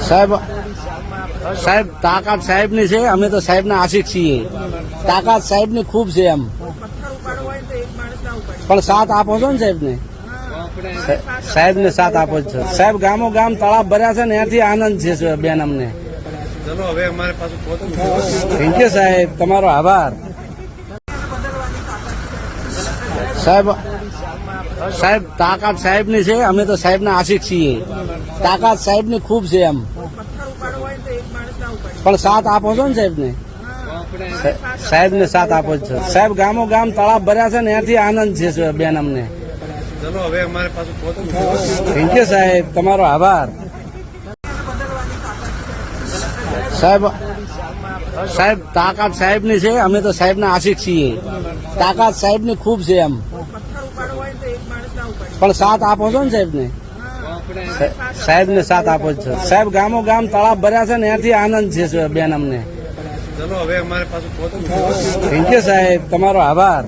સાહેબ સાહેબ તાકાત સાહેબની છે, અમે તો સાહેબના આશિક છીએ. તાકાત સાહેબની ખૂબ છે એમ, પણ સાથ આપો છો ને સાહેબને. સાહેબને સાથ આપો છો સાહેબ. ગામો ગામ તળાવ ભર્યા છે ને, એનાથી આનંદ છે બેન અમને. ચલો હવે અમારે પાછું પહોંચવું. થેન્ક યુ સાહેબ, તમારો આભાર સાહેબ. સાહેબ તાકાત સાહેબની છે, અમે તો સાહેબના આશિક છીએ. તાકાત સાહેબની ખૂબ છે એમ, પણ સાથ આપો છો ને સાહેબને. સાહેબને સાથ આપો છો સાહેબ. ગામો ગામ તળાવ ભર્યા છે ને, એનાથી આનંદ છે બેન અમને. ચલો હવે અમારે પાછું પહોંચવું. થેન્ક યુ સાહેબ, તમારો આભાર સાહેબ. સાહેબ તાકાત સાહેબની છે, અમે તો સાહેબના આશિક છીએ. તાકાત સાહેબની ખૂબ છે એમ, પણ સાથ આપો છો ને સાહેબને. સાહેબને સાથ આપો છો સાહેબ. ગામો ગામ તળાવ ભર્યા છે ને, એનાથી આનંદ છે બેન અમને. ચલો હવે અમારે પાછું પહોંચવું. થેન્ક યુ સાહેબ, તમારો આભાર